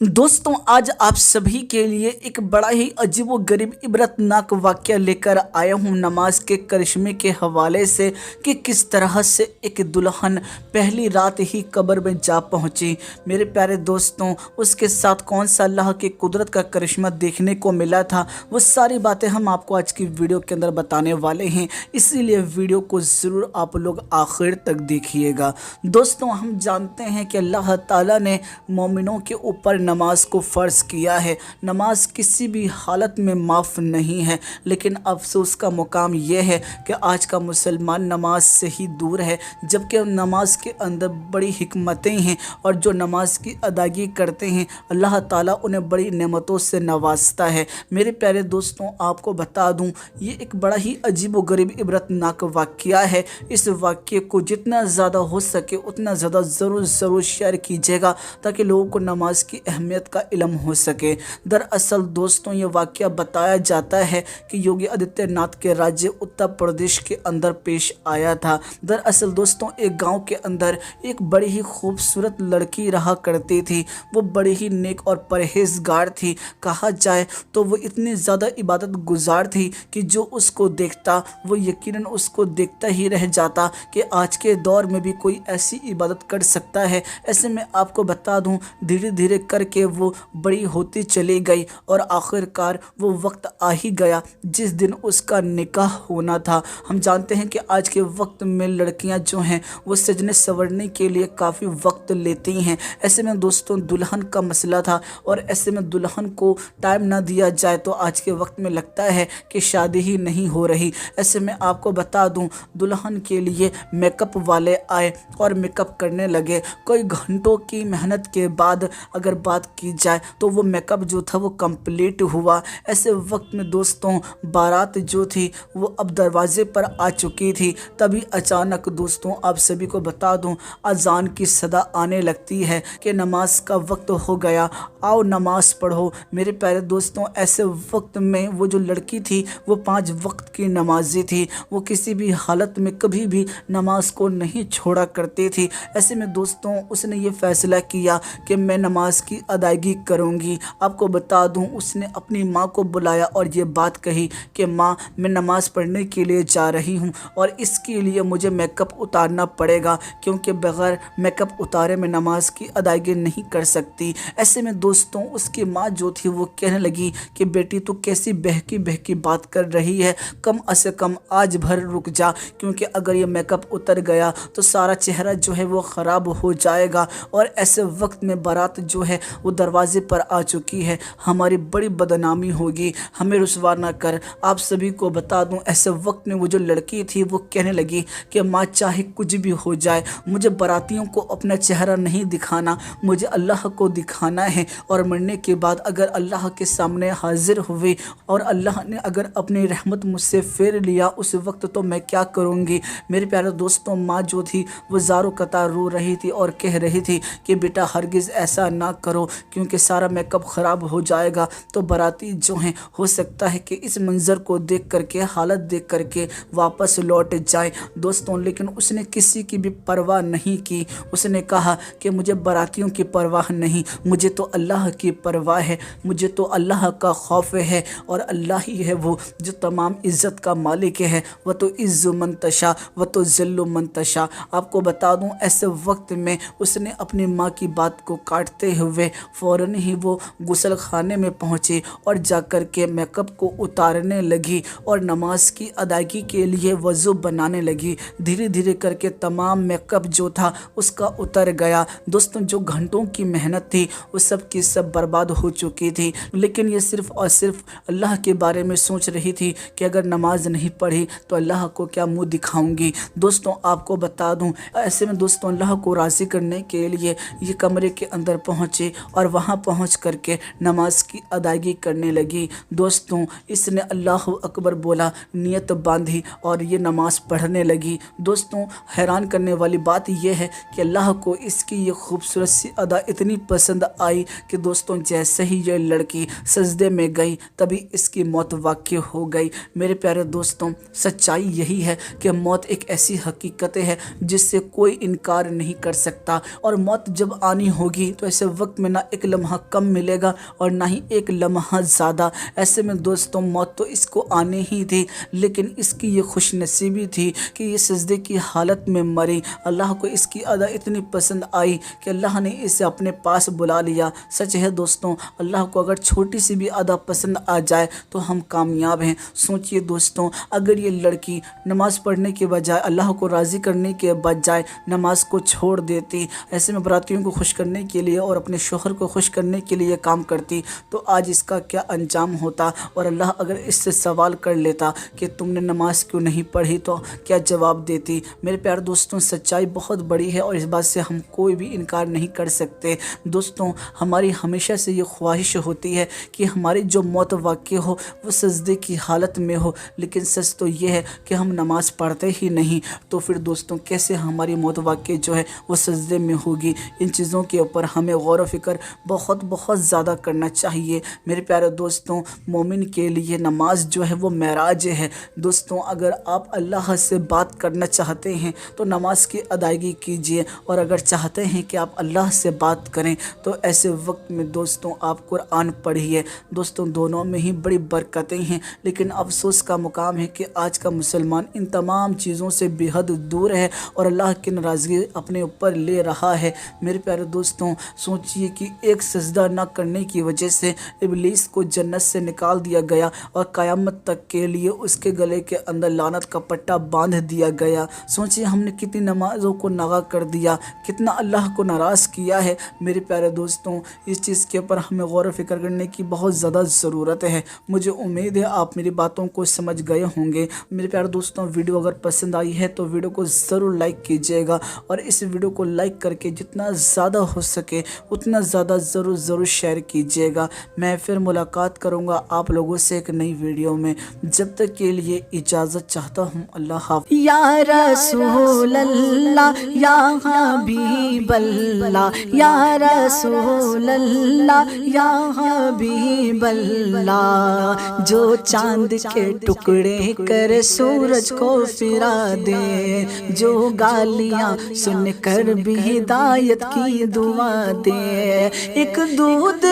दोस्तों आज आप सभी के लिए एक बड़ा ही अजीब व गरीब इबरतनाक वाक़या लेकर आया हूँ नमाज के करिश्मे के हवाले से कि किस तरह से एक दुल्हन पहली रात ही कब्र में जा पहुँची। मेरे प्यारे दोस्तों, उसके साथ कौन सा अल्लाह की कुदरत का करिश्मा देखने को मिला था, वो सारी बातें हम आपको आज की वीडियो के अंदर बताने वाले हैं, इसीलिए वीडियो को ज़रूर आप लोग आखिर तक देखिएगा। दोस्तों, हम जानते हैं कि अल्लाह ताला ने मोमिनों के ऊपर नमाज को फ़र्ज़ किया है। नमाज किसी भी हालत में माफ़ नहीं है, लेकिन अफसोस का मुकाम यह है कि आज का मुसलमान नमाज से ही दूर है, जबकि नमाज के अंदर बड़ी हिकमतें हैं और जो नमाज की अदायगी करते हैं अल्लाह ताला उन्हें बड़ी नेमतों से नवाजता है। मेरे प्यारे दोस्तों, आपको बता दूं, ये एक बड़ा ही अजीब व गरीब इबरतनाक वाक़या है। इस वाक़ये को जितना ज़्यादा हो सके उतना ज़्यादा ज़रूर शेयर कीजिएगा ताकि लोगों को नमाज की अहमियत का इल्म हो सके। दरअसल दोस्तों, ये वाक़या बताया जाता है कि योगी आदित्यनाथ के राज्य उत्तर प्रदेश के अंदर पेश आया था। दरअसल दोस्तों, एक गांव के अंदर एक बड़ी ही खूबसूरत लड़की रहा करती थी। वो बड़ी ही नेक और परहेजगार थी। कहा जाए तो वो इतनी ज़्यादा इबादत गुजार थी कि जो उसको देखता वो यकीनन उसको देखता ही रह जाता कि आज के दौर में भी कोई ऐसी इबादत कर सकता है। ऐसे में आपको बता दूं, धीरे धीरे करके वो बड़ी होती चली गई और आखिरकार वो वक्त आ ही गया जिस दिन उसका निकाह होना था। हम जानते हैं कि आज के वक्त में लड़कियां जो हैं वो सजने संवरने के लिए काफ़ी वक्त लेती हैं। ऐसे में दोस्तों, दुल्हन का मसला था और ऐसे में दुल्हन को टाइम ना दिया जाए तो आज के वक्त में लगता है कि शादी ही नहीं हो रही। ऐसे में आपको बता दूं, दुल्हन के लिए मेकअप वाले आए और मेकअप करने लगे। कोई घंटों की मेहनत के बाद अगर बात की जाए तो वो मेकअप जो था वो कंप्लीट हुआ। ऐसे वक्त में दोस्तों, बारात जो थी वो अब दरवाजे पर आ चुकी थी। तभी अचानक दोस्तों, आप सभी को बता दूं, अजान की सदा आने लगती है कि नमाज का वक्त हो गया, आओ नमाज पढ़ो। मेरे प्यारे दोस्तों, ऐसे वक्त में वो जो लड़की थी वो 5 वक्त की नमाजी थी। वो किसी भी हालत में कभी भी नमाज को नहीं छोड़ा करती थी। ऐसे में दोस्तों, उसने ये फैसला किया कि मैं नमाज की अदायगी करूंगी। आपको बता दूं, उसने अपनी माँ को बुलाया और ये बात कही कि माँ, मैं नमाज पढ़ने के लिए जा रही हूँ और इसके लिए मुझे मेकअप उतारना पड़ेगा, क्योंकि बगैर मेकअप उतारे मैं नमाज की अदायगी नहीं कर सकती। ऐसे में दोस्तों, उसकी माँ जो थी वो कहने लगी कि बेटी, तू कैसी बहकी बहकी बात कर रही है, कम से कम आज भर रुक जा, क्योंकि अगर ये मेकअप उतर गया तो सारा चेहरा जो है वो ख़राब हो जाएगा। और ऐसे वक्त में बारात जो है वो दरवाजे पर आ चुकी है, हमारी बड़ी बदनामी होगी, हमें रुसवा ना कर। आप सभी को बता दूं, ऐसे वक्त में वो जो लड़की थी वो कहने लगी कि माँ, चाहे कुछ भी हो जाए, मुझे बारातियों को अपना चेहरा नहीं दिखाना, मुझे अल्लाह को दिखाना है। और मरने के बाद अगर अल्लाह के सामने हाजिर हुई और अल्लाह ने अगर अपनी रहमत मुझसे फेर लिया, उस वक्त तो मैं क्या करूँगी। मेरे प्यारे दोस्तों, माँ जो थी वो ज़ारो कतार रो रही थी और कह रही थी कि बेटा, हरगिज़ ऐसा ना करो, क्योंकि सारा मेकअप ख़राब हो जाएगा तो बाराती जो हैं हो सकता है कि इस मंज़र को देख करके, हालत देख करके वापस लौट जाए। दोस्तों, लेकिन उसने किसी की भी परवाह नहीं की। उसने कहा कि मुझे बारातियों की परवाह नहीं, मुझे तो अल्लाह की परवाह है, मुझे तो अल्लाह का खौफ है और अल्लाह ही है वो जो तमाम इज़्ज़त का मालिक है। वह तो इज़्ज़ु मन तशा वह तो ज़िल्लु मन तशा। आपको बता दूं, ऐसे वक्त में उसने अपनी माँ की बात को काटते हुए फ़ौरन ही वो गुसल खाने में पहुँची और जाकर के मेकअप को उतारने लगी और नमाज की अदायगी के लिए वज़ू बनाने लगी। धीरे धीरे करके तमाम मेकअप जो था उसका उतर गया। दोस्तों, जो घंटों की मेहनत थी वो सब की सब बर्बाद हो चुकी थी। लेकिन ये सिर्फ़ और सिर्फ अल्लाह के बारे में सोच रही थी कि अगर नमाज नहीं पढ़ी तो अल्लाह को क्या मुँह दिखाऊंगी। दोस्तों, आपको बता दूं, ऐसे में दोस्तों, अल्लाह को राज़ी करने के लिए ये कमरे के अंदर पहुँचे और वहाँ पहुँच करके नमाज की अदायगी करने लगी। दोस्तों, इसने अल्लाह अकबर बोला, नियत बांधी और ये नमाज पढ़ने लगी। दोस्तों, हैरान करने वाली बात यह है कि अल्लाह को इसकी ये खूबसूरत सी अदा इतनी पसंद आई کہ دوستوں جیسے ہی یہ لڑکی سجدے میں گئی تبھی اس کی موت واقع ہو گئی۔ میرے پیارے دوستوں سچائی یہی ہے کہ موت ایک ایسی حقیقت ہے جس سے کوئی انکار نہیں کر سکتا، اور موت جب آنی ہوگی تو ایسے وقت میں نہ ایک لمحہ کم ملے گا اور نہ ہی ایک لمحہ زیادہ۔ ایسے میں دوستوں موت تو اس کو آنے ہی تھی، لیکن اس کی یہ خوش نصیبی تھی کہ یہ سجدے کی حالت میں مری۔ اللہ کو اس کی ادا اتنی پسند آئی کہ اللہ نے اسے اپنے پاس بلا لیا۔ سچ ہے دوستوں، اللہ کو اگر چھوٹی سی بھی ادا پسند آ جائے تو ہم کامیاب ہیں۔ سوچئے دوستوں، اگر یہ لڑکی نماز پڑھنے کے بجائے اللہ کو راضی کرنے کے بجائے نماز کو چھوڑ دیتی، ایسے میں براتیوں کو خوش کرنے کے لیے اور اپنے شوہر کو خوش کرنے کے لیے کام کرتی، تو آج اس کا کیا انجام ہوتا؟ اور اللہ اگر اس سے سوال کر لیتا کہ تم نے نماز کیوں نہیں پڑھی تو کیا جواب دیتی؟ میرے پیارے دوستوں سچائی بہت بڑی ہے اور اس بات سے ہم کوئی بھی انکار نہیں کر سکتے۔ دوستوں ہماری ہمیشہ سے یہ خواہش ہوتی ہے کہ ہماری جو موت واقع ہو وہ سجدے کی حالت میں ہو، لیکن سچ تو یہ ہے کہ ہم نماز پڑھتے ہی نہیں، تو پھر دوستوں کیسے ہماری موت واقع جو ہے وہ سجدے میں ہوگی؟ ان چیزوں کے اوپر ہمیں غور و فکر بہت زیادہ کرنا چاہیے۔ میرے پیارے دوستوں مومن کے لیے نماز جو ہے وہ معراج ہے۔ دوستوں اگر آپ اللہ سے بات کرنا چاہتے ہیں تو نماز کی ادائیگی کیجیے، اور اگر چاہتے ہیں کہ آپ اللہ سے بات کریں تو ایسے وقت میں دوستوں آپ قرآن پڑھیے۔ دوستوں دونوں میں ہی بڑی برکتیں ہیں، لیکن افسوس کا مقام ہے کہ آج کا مسلمان ان تمام چیزوں سے بے حد دور ہے اور اللہ کی ناراضگی اپنے اوپر لے رہا ہے۔ میرے پیارے دوستوں سوچئے کہ ایک سجدہ نہ کرنے کی وجہ سے ابلیس کو جنت سے نکال دیا گیا اور قیامت تک کے لیے اس کے گلے کے اندر لعنت کا پٹا باندھ دیا گیا۔ سوچئے ہم نے کتنی نمازوں کو نگا کر دیا، کتنا اللہ کو ناراض کیا ہے۔ میرے پیارے دوستوں اس چیز کے اوپر ہمیں غور و فکر کرنے کی بہت زیادہ ضرورت ہے۔ مجھے امید ہے آپ میری باتوں کو سمجھ گئے ہوں گے۔ میرے پیارے دوستوں ویڈیو اگر پسند آئی ہے تو ویڈیو کو ضرور لائک کیجیے گا، اور اس ویڈیو کو لائک کر کے جتنا زیادہ ہو سکے اتنا زیادہ ضرور شیئر کیجیے گا۔ میں پھر ملاقات کروں گا آپ لوگوں سے ایک نئی ویڈیو میں، جب تک کے لیے اجازت چاہتا ہوں۔ اللہ حافظ۔ یا رسول اللہ یا حبیب اللہ، یا رسول اللہ یا حبیب اللہ، جو چاند کے ٹکڑے کر سورج کو پھرا دے، جو گالیاں سن کر بھی ہدایت کی دعا دے، ایک دودھ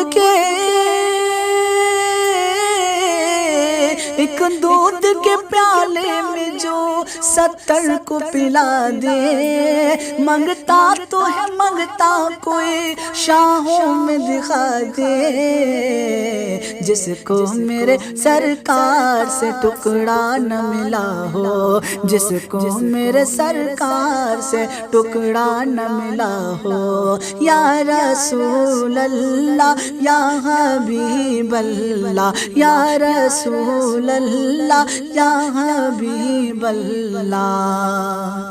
کے پیالے میں جو 70 کو پلا دے، منگتا تو ہے منگتا کوئی شاہوں میں دکھا دے، جس کو میرے سرکار سے ٹکڑا نہ ملا ہو، جس کو میرے سرکار سے ٹکڑا نہ ملا ہو، یا رسول اللہ یا حبیب اللہ، یا رسول اللہ یا حبیب اللہ۔